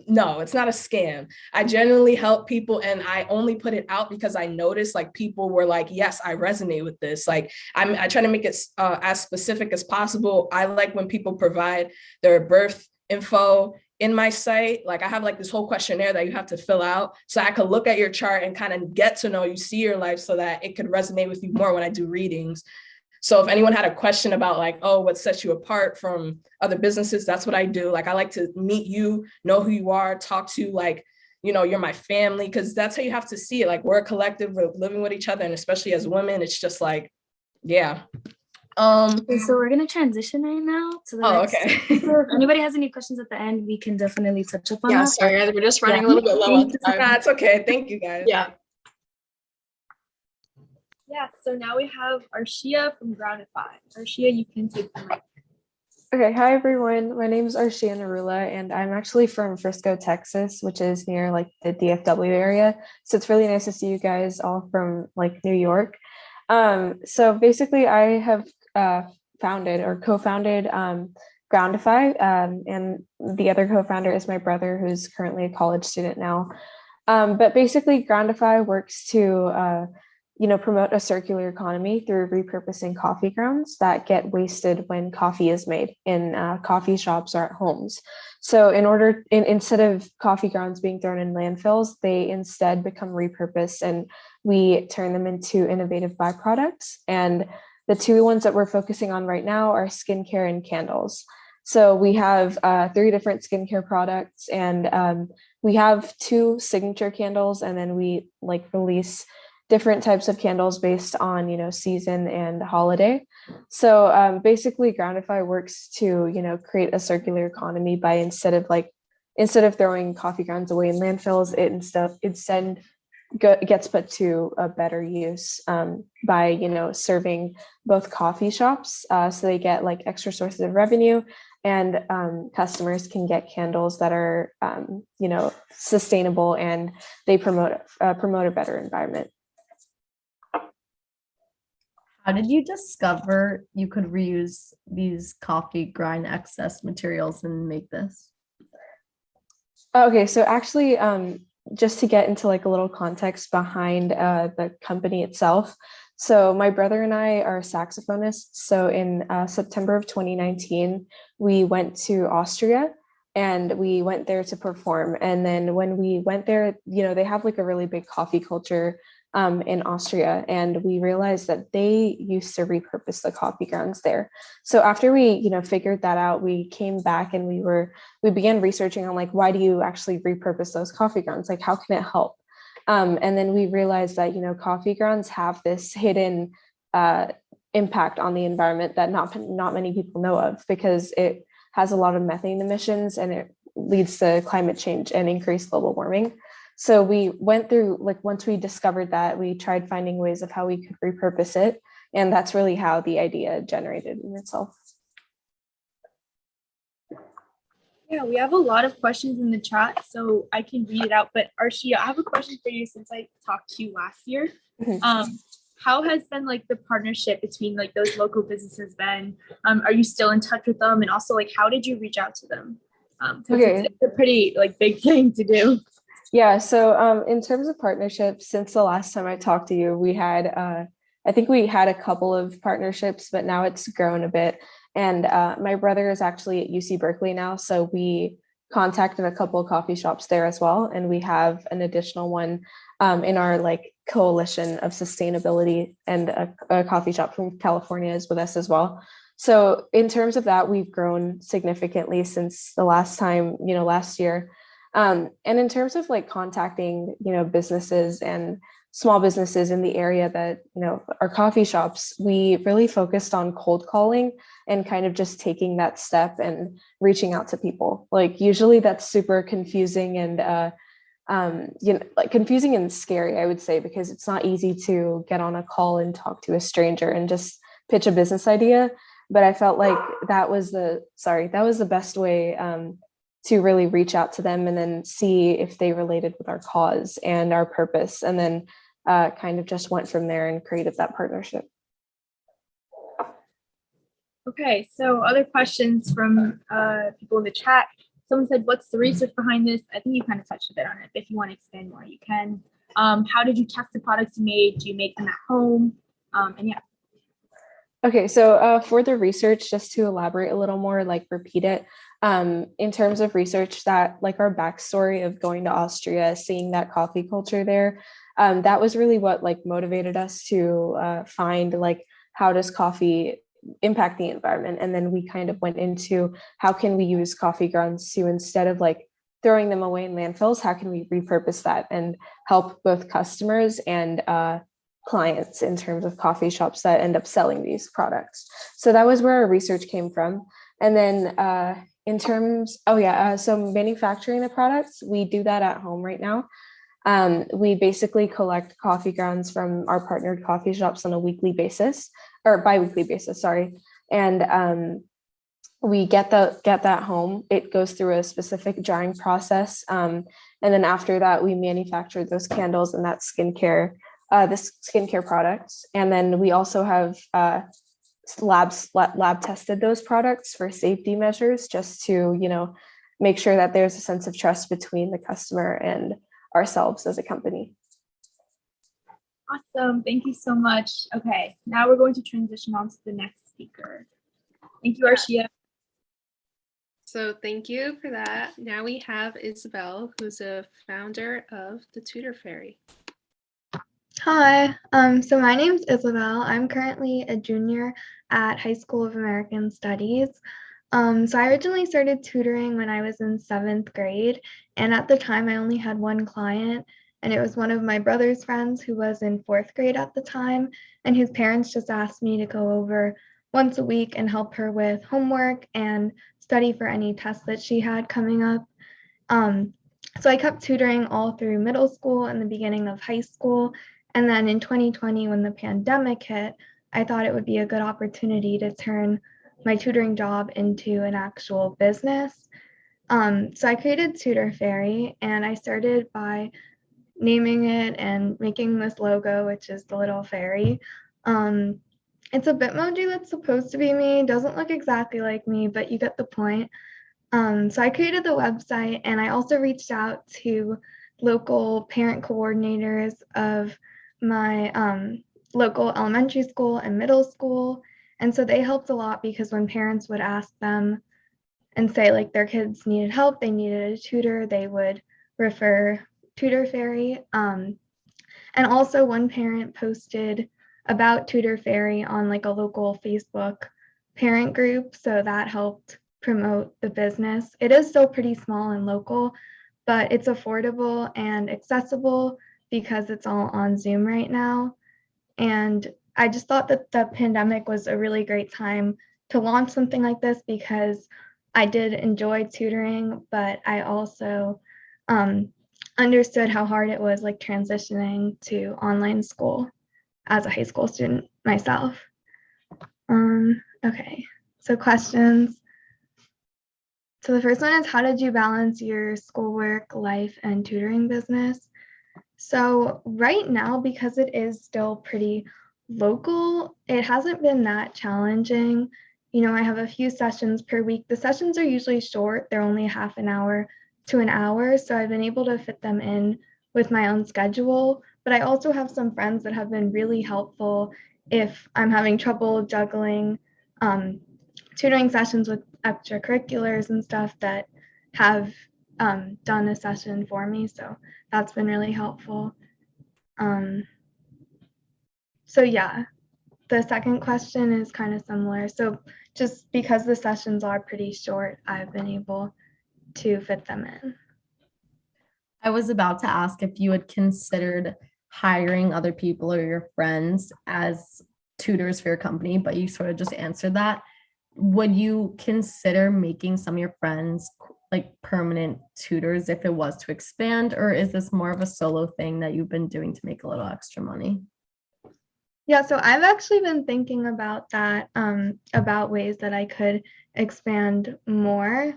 No, it's not a scam. I genuinely help people, and I only put it out because I noticed like people were like, yes, I resonate with this. Like I try to make it as specific as possible. I like when people provide their birth info in my site. Like I have like this whole questionnaire that you have to fill out so I could look at your chart and kind of get to know you, see your life, so that it could resonate with you more when I do readings. So if anyone had a question about like, oh, what sets you apart from other businesses, that's what I do. Like I like to meet you, know who you are, talk to you like, you know, you're my family, because that's how you have to see it. Like we're a collective, we're living with each other, and especially as women, it's just like, yeah. Okay, so we're gonna transition right now to the next. Okay. If anybody has any questions at the end, we can definitely touch up on that. Yeah, sorry, we're just running a little bit low on time. That's okay. Thank you, guys. Yeah. Yeah, so now we have Arshia from Groundify. Arshia, you can take the mic. Okay, hi everyone. My name is Arshia Narula, and I'm actually from Frisco, Texas, which is near like the DFW area. So it's really nice to see you guys all from like New York. So basically, I have founded or co-founded Groundify, and the other co-founder is my brother, who's currently a college student now. But basically, Groundify works to promote a circular economy through repurposing coffee grounds that get wasted when coffee is made in coffee shops or at homes. So instead of coffee grounds being thrown in landfills, they instead become repurposed, and we turn them into innovative byproducts. And the two ones that we're focusing on right now are skincare and candles. So we have 3 different skincare products, and we have 2 signature candles, and then we release different types of candles based on, season and holiday. So basically Groundify works to, create a circular economy by instead of throwing coffee grounds away in landfills, it instead gets put to a better use by, serving both coffee shops. So they get like extra sources of revenue, and customers can get candles that are, sustainable, and they promote a better environment. How did you discover you could reuse these coffee grind excess materials and make this? Okay, so actually, just to get into like a little context behind the company itself. So my brother and I are saxophonists. So in September of 2019, we went to Austria, and we went there to perform. And then when we went there, they have like a really big coffee culture in Austria, and we realized that they used to repurpose the coffee grounds there. So after we, figured that out, we came back and we began researching on like, why do you actually repurpose those coffee grounds? Like, how can it help? And then we realized that, coffee grounds have this hidden impact on the environment that not many people know of, because it has a lot of methane emissions, and it leads to climate change and increased global warming. So we went through, once we discovered that, we tried finding ways of how we could repurpose it. And that's really how the idea generated in itself. Yeah, we have a lot of questions in the chat, so I can read it out. But Arshia, I have a question for you since I talked to you last year. Mm-hmm. How has been like the partnership between like those local businesses been? Are you still in touch with them? And also how did you reach out to them? Okay. It's a pretty big thing to do. Yeah, so in terms of partnerships, since the last time I talked to you, we had, I think we had a couple of partnerships, but now it's grown a bit. And my brother is actually at UC Berkeley now, so we contacted a couple of coffee shops there as well, and we have an additional one in our like coalition of sustainability, and a coffee shop from California is with us as well. So in terms of that, we've grown significantly since the last time, last year. And in terms of like contacting, businesses and small businesses in the area that, are coffee shops, we really focused on cold calling and kind of just taking that step and reaching out to people. Like usually that's super confusing and like confusing and scary, I would say, because it's not easy to get on a call and talk to a stranger and just pitch a business idea. But I felt like that was the best way to really reach out to them and then see if they related with our cause and our purpose, and then kind of just went from there and created that partnership. Okay, so other questions from people in the chat. Someone said, what's the research behind this? I think you kind of touched a bit on it, but if you want to expand more, you can. How did you test the products you made? Do you make them at home? And yeah. Okay, so for the research, just to elaborate a little more, like repeat it, in terms of research, that like our backstory of going to Austria, seeing that coffee culture there, that was really what like motivated us to find like how does coffee impact the environment. And then we kind of went into how can we use coffee grounds to, instead of like throwing them away in landfills, how can we repurpose that and help both customers and clients in terms of coffee shops that end up selling these products. So that was where our research came from. And then in terms, so manufacturing the products, we do that at home right now. We basically collect coffee grounds from our partnered coffee shops on a weekly basis, or bi-weekly basis, sorry. And we get that home. It goes through a specific drying process. And then after that, we manufacture those candles and that skincare products. And then we also have lab tested those products for safety measures, just to, make sure that there's a sense of trust between the customer and ourselves as a company. Awesome. Thank you so much. Okay, now we're going to transition on to the next speaker. Thank you, Arshia. So thank you for that. Now we have Isabel, who's a founder of the Tutor Fairy. Hi, so my name's Isabel. I'm currently a junior at High School of American Studies. So I originally started tutoring when I was in 7th grade, and at the time I only had one client, and it was one of my brother's friends who was in 4th grade at the time, and his parents just asked me to go over once a week and help her with homework and study for any tests that she had coming up. So I kept tutoring all through middle school and the beginning of high school. And then in 2020, when the pandemic hit, I thought it would be a good opportunity to turn my tutoring job into an actual business. So I created Tutor Fairy, and I started by naming it and making this logo, which is the little fairy. It's a Bitmoji that's supposed to be me. Doesn't look exactly like me, but you get the point. So I created the website, and I also reached out to local parent coordinators of my local elementary school and middle school. And so they helped a lot, because when parents would ask them and say like their kids needed help, they needed a tutor, they would refer Tutor Fairy. And also one parent posted about Tutor Fairy on like a local Facebook parent group. So that helped promote the business. It is still pretty small and local, but it's affordable and accessible because it's all on Zoom right now. And I just thought that the pandemic was a really great time to launch something like this, because I did enjoy tutoring, but I also understood how hard it was like transitioning to online school as a high school student myself. Okay, so questions. So the first one is, how did you balance your schoolwork, life, and tutoring business? So right now, because it is still pretty local, it hasn't been that challenging. I have a few sessions per week. The sessions are usually short. They're only half an hour to an hour. So I've been able to fit them in with my own schedule. But I also have some friends that have been really helpful if I'm having trouble juggling tutoring sessions with extracurriculars and stuff that have done a session for me. So that's been really helpful. So yeah, the second question is kind of similar. So just because the sessions are pretty short, I've been able to fit them in. I was about to ask if you had considered hiring other people or your friends as tutors for your company, but you sort of just answered that. Would you consider making some of your friends like permanent tutors if it was to expand, or is this more of a solo thing that you've been doing to make a little extra money? Yeah, so I've actually been thinking about that, about ways that I could expand more.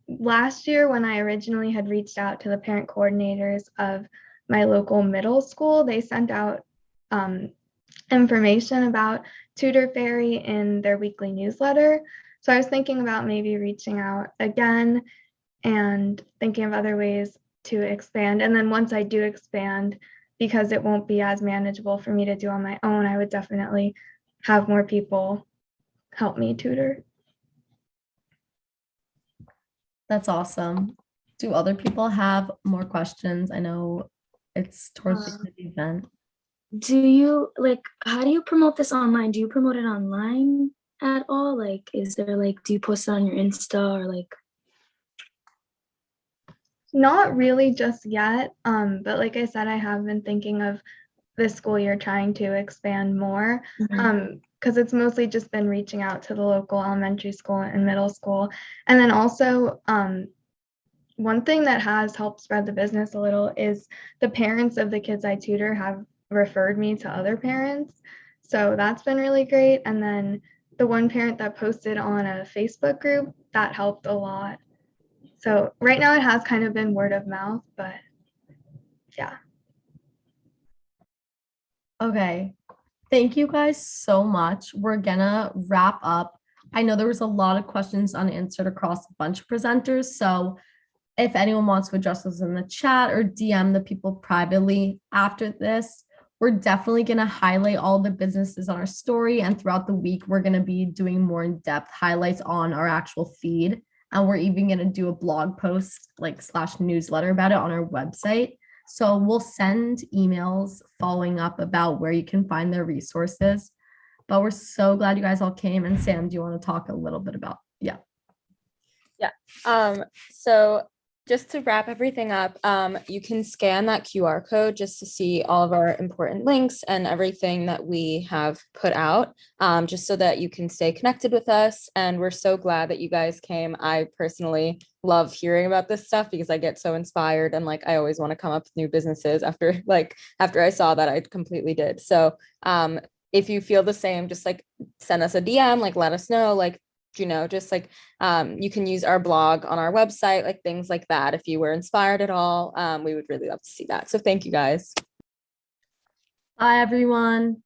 Last year, when I originally had reached out to the parent coordinators of my local middle school, they sent out information about Tutor Fairy in their weekly newsletter. So I was thinking about maybe reaching out again and thinking of other ways to expand. And then once I do expand, because it won't be as manageable for me to do on my own, I would definitely have more people help me tutor. That's awesome. Do other people have more questions? I know it's towards the end of the event. Do you like, how do you promote this online? Do you promote it online at all? Like, is there like, do you post it on your Insta or like? Not really just yet, but like I said, I have been thinking of this school year trying to expand more, because it's mostly just been reaching out to the local elementary school and middle school. And then also, one thing that has helped spread the business a little is the parents of the kids I tutor have referred me to other parents. So that's been really great. And then the one parent that posted on a Facebook group, that helped a lot. So right now it has kind of been word of mouth, but yeah. Okay. Thank you guys so much. We're gonna wrap up. I know there was a lot of questions unanswered across a bunch of presenters. So if anyone wants to address those in the chat or DM the people privately after this, we're definitely going to highlight all the businesses on our story. And throughout the week, we're going to be doing more in-depth highlights on our actual feed. And we're even going to do a blog post like / newsletter about it on our website. So we'll send emails following up about where you can find their resources. But we're so glad you guys all came. And Sam, do you want to talk a little bit about, yeah. So just to wrap everything up, you can scan that QR code just to see all of our important links and everything that we have put out, just so that you can stay connected with us. And we're so glad that you guys came. I personally love hearing about this stuff because I get so inspired and like I always want to come up with new businesses after I saw that I completely did. So if you feel the same, just like send us a DM, like let us know, like just like you can use our blog on our website, like things like that. If you were inspired at all, we would really love to see that. So thank you guys. Bye everyone.